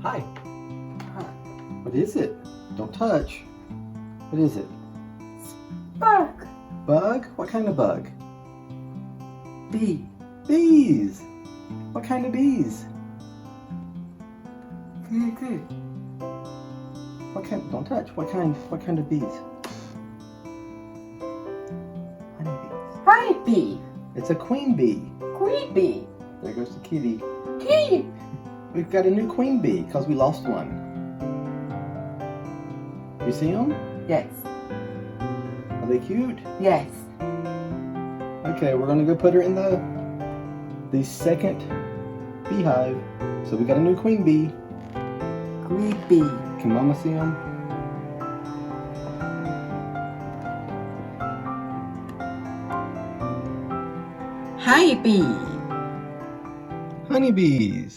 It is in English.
Hi. Huh. What is it? Don't touch. What is it? Bug. Bug? What kind of bug? Bee. Bees. What kind of bees? Good. What kind? Don't touch. What kind of bees? Honeybees. Honeybee. It's a queen bee. Queen bee. There goes the kitty. Kitty. We've got a new queen bee because we lost one. You see them? Yes. Are they cute? Yes. Okay, we're gonna go put her in the second beehive. So we got a new queen bee. Queen bee. Can Mama see them? Honeybee. Honeybees.